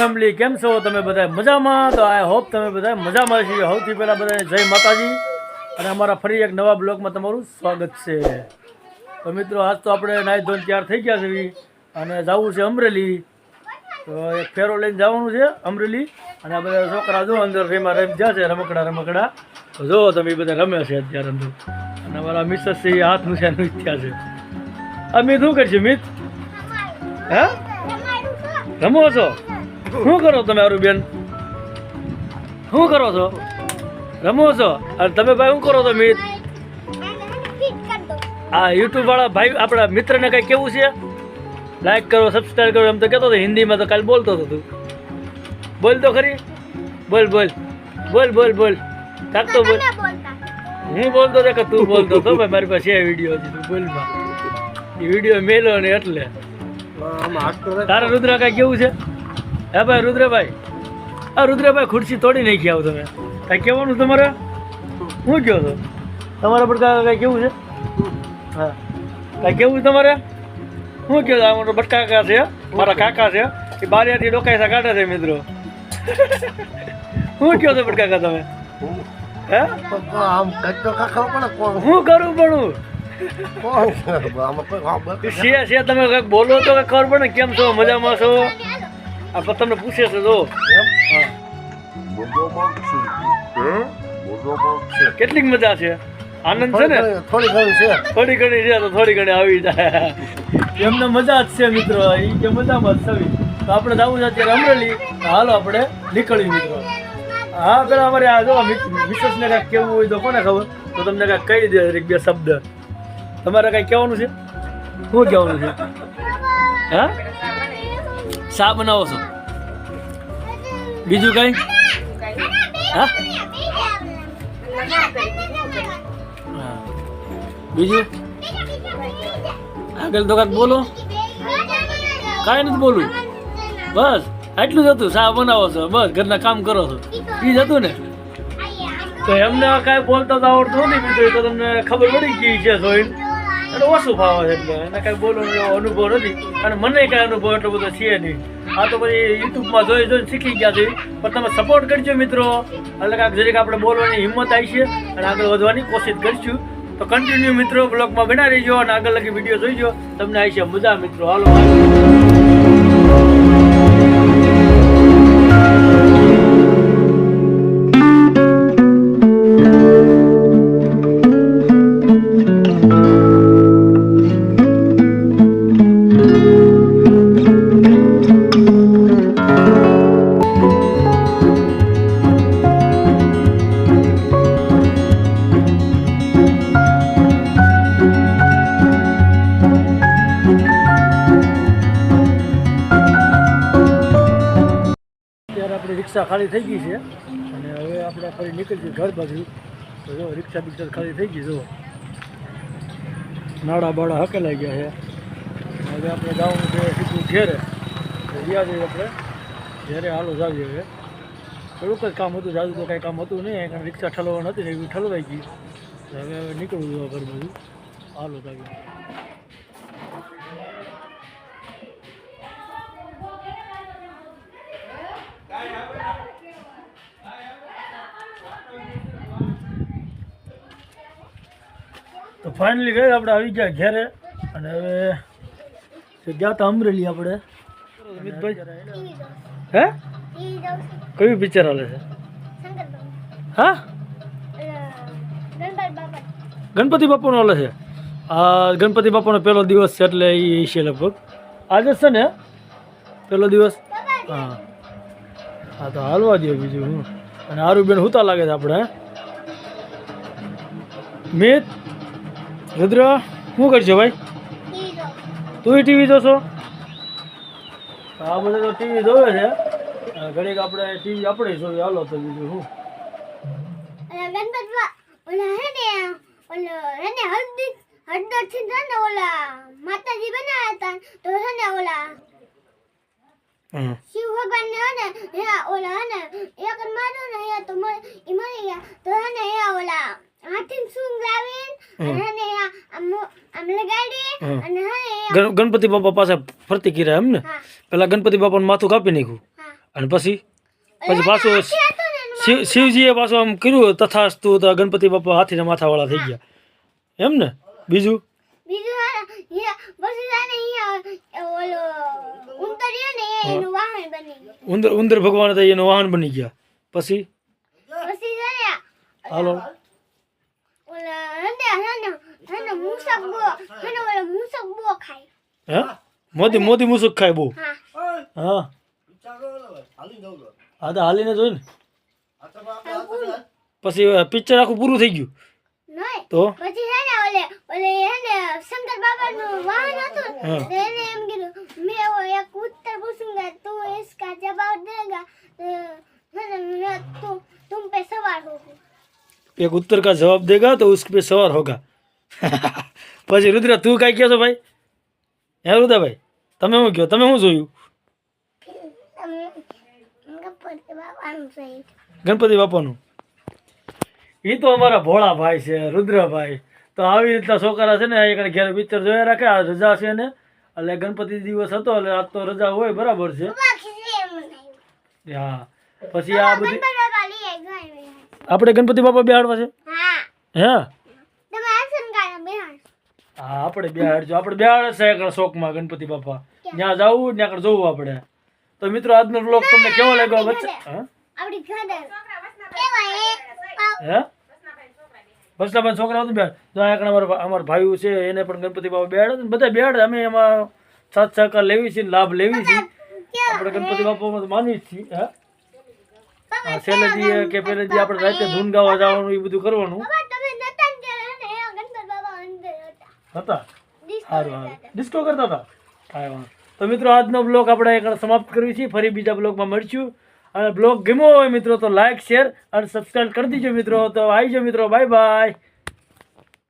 Family કેમ છો તમે બધા મજામાં? તો આઈ હોપ તમે બધા મજામાં છીએ. સૌથી પહેલાં બધાને જય માતાજી અને અમારા ફરી એક નવા બ્લોગમાં તમારું સ્વાગત છે. તો મિત્રો આજ તો આપણે નાહી ધોઈને તૈયાર થઈ ગયા છે અને જવું છે અમરેલી. તો એક ફેરો લઈને જવાનું છે અમરેલી અને આ બધા છોકરા જો અંદર રેમાં રમી ગયા છે રમકડા. તો જો તમે બધા રમે છે અત્યારે અંદર અને અમારા મિસેસ છે એ હાથ મૂક્યા થયા છે. આ મિત શું કરશે મિત? હે રમો છો? શું કરો તમે આરું બેન? શું કરો છો? રમો છો? અને તમે ભાઈ શું કરો છો મિત? આ યુટ્યુબ વાળા ભાઈ આપણા મિત્રને કઈ કેવું છે? લાઈક કરો, સબસ્ક્રાઈબ કરો એમ તો કહેતો હતો હિન્દીમાં. તો કાલે બોલતો હતો તું. બોલ તો ખરી. બોલ કાક તો બોલ. હું બોલતો હતો કે તું બોલતો હતો? ભાઈ મારી પાસે છે વિડીયો હજી. તું બોલમાં એ વિડીયો મેલો ને એટલે તારા રુદ્ર કાંઈ કેવું છે? હે ભાઈ રુદ્રભાઈ ખુરશી તોડી નાખી આવો તમે. કાંઈ કહેવાનું તમારે? શું કહો છો? તમારા પર કાંઈ કેવું છે? હા કાંઈ કેવું છે તમારે? શું કહો છો? આ મોટો બટકાકા છે મારા કાકા છે એ બારિયાથી ડોકાઈસા કાઢે છે મિત્રો. શું કહો છો બટકાકા તમે? હે શું કરું પણ છે તમે કંઈક બોલો તો કંઈક ખબર પડે કેમ છો? મજામાં છો? આ તમને પૂછે છે જો કેટલીક મજા છે? આનંદ છે ને? થોડી ઘણી છે તો થોડી ઘણી આવી જાય એમને મજા જ છે મિત્રો. એ કે મજામાં જ થવી. તો આપણે જવું છે અત્યારે અમરેલી. હાલો આપણે નીકળી મિત્રો. હા પેલા અમારે આ જો મિસેસને કાંઈક કેવું હોય તો કોને ખબર? તો તમને કાંઈક કહી દે એક બે શબ્દ. તમારે કાંઈ કહેવાનું છે? શું કહેવાનું છે? હા શા બનાવો છો? બીજું કઈ? હા બીજું આગળ તો કાંઈક બોલો. કાંઈ નથી બોલું. બસ આટલું જ હતું. શા બનાવો છો? બસ ઘરના કામ કરો છો એ જ હતું ને? તો એમને કાંઈ બોલતા તો આવડતું નથી મિત્રો. તો તમને ખબર પડી ગઈ છે જોઈને એટલે ઓછું ફાવે છે એટલે એને કાંઈ બોલવાનો એવો અનુભવ નથી અને મને કાંઈ અનુભવ એટલો બધો છે નહીં. આ તો પછી યુટ્યુબમાં જોઈને શીખી ગયા છે. પણ તમે સપોર્ટ કરજો મિત્રો એટલે કાંઈક જરીક આપણે બોલવાની હિંમત આવી છે અને આગળ વધવાની કોશિશ કરીશું. તો કન્ટિન્યુ મિત્રો બ્લોગમાં બના રહીજો અને આગળ લગી વિડીયો જોઈજો. તમને આવી છે મજા મિત્રો. હાલો રિક્ષા ખાલી થઈ ગઈ છે અને હવે આપણે ફરી નીકળીએ ઘર બાજુ. તો જો રિક્ષા ખાલી થઈ ગઈ. જો નાડા બાડા હકેલાઈ ગયા છે. હવે આપણે જવાનું છે સીધું ઘેરે. ગયા જઈએ આપણે ઘેરે. હાલો જાવીએ. હવે થોડુંક જ કામ હતું. જાજુ તો કાંઈ કામ હતું નહીં કારણ રિક્ષા ઠલવવા નથી ને એવી ઠલવાઈ ગઈ. હવે નીકળવું ઘર બાજુ. હાલો જાવીએ. તો ફાઇનલી ગઈ આપણે આવી ગયા ઘેરે અને હવે ગયા હતા અમરેલી આપણે. અમિતભાઈ હે કયું પિક્ચર હાલે છે? હા ગણપતિ બાપાનો હાલે છે. આ ગણપતિ બાપાનો પહેલો દિવસ છે એટલે એ છે લગભગ આજે છે ને પહેલો દિવસ. હા હા તો હાલવા દો બીજું હું. અને હારું બેન હુતા લાગે છે આપણે. મિત રુદ્ર શું કરશો ભાઈ? તું ટીવી જોશો? આ બધા તો ટીવી જોવે છે. ઘડીક આપણે ટીવી આપણે જોઈએ. હાલો તો બીજું શું. માતાજી બનાવ્યા હતા તો છે ને ઓલા શિવ ભગવાન ને હે ઓલા હે ને એક માર્યો ને હે તો મરી ગયા તો હે ને હે ઓલા હાથી સૂંગ લાવીને અને આમ લગાડી અને હે ગણપતિ બાપા પાસે ફરતી કર્યા એમ ને? પેલા ગણપતિ બાપાનું માથું કાપી નાખ્યું અને પછી પાછું શિવજીએ પાછું આમ કર્યું તથાસ્તુ તો ગણપતિ બાપા હાથીના માથાવાળા થઈ ગયા એમ ને બીજું બીજું પછી ઓલો ઉંદરિયો ને એનું વાહન બની ગયું ઉંદર ભગવાન હતા એનું વાહન બની ગયા પછી પછી હાલો ઓલા હને મૂસક બો ખાય હે મોદી મુસુક ખાય બહુ હા હા હા તો હાલીને જોઈ ને પછી પિક્ચર આખું પૂરું થઈ ગયું નહીં તો પછી ઓલે શંકર બાબાનું વાહન હતું હા. તો એને એમ કીધું મેં वो एक उत्तर पूछूंगा तू इसका जवाब देगा तो तुम पे सवार होगा एक उत्तर का जवाब देगा तो उस पे सवार होगा પછી રુદ્ર તું કાંઈ કહો છો ભાઈ હે રુદ્રભાઈ તમે શું કહો તમે શું જોયું ગણપતિ બાપાનું એ તો અમારા ભોળા ભાઈ છે રુદ્રભાઈ તો આવી રીતના છોકરા છે ને એક ઘેર પિક્ચર જોયા રાખે આ રજા છે ને એટલે ગણપતિ દિવસ હતો એટલે આજ તો રજા હોય બરાબર છે હા પછી આ બધી આપણે ગણપતિ બાપા બેહાડવા છે હે હા આપણે બેહાડજો આપણે બેહાડે છે એકણ શોખમાં ગણપતિ બાપા ત્યાં જવું ત્યાં આગળ જોવું આપણે તો મિત્રો આજનો બ્લોગ તમને કેવો લાગ્યો વચ્ચે હા હે વસલાભાઈ છોકરા હતું બેહાડ તો અહીંયા અમારા ભાઈઓ છે એને પણ ગણપતિ બાપા બેહાડે બધા બેહાડે અમે એમાં સાથ સહકાર લેવી છીએ લાભ લેવી છીએ આપણે ગણપતિ બાપામાં તો માનવી જ છીએ હા છેલ્લેથી કે પહેલેથી આપણે રાતે ધૂન ગાવા જવાનું એ બધું કરવાનું હતા સારું ડિસ્કો કરતા હતા હા તો મિત્રો આજનો બ્લોગ આપણે એક સમાપ્ત કરવી છીએ ફરી બીજા બ્લોગમાં મળશું અને બ્લોગ ગમ્યો હોય મિત્રો તો લાઈક શેર અને સબસ્ક્રાઈબ કરી દીજો મિત્રો તો આવી જાઓ મિત્રો બાય બાય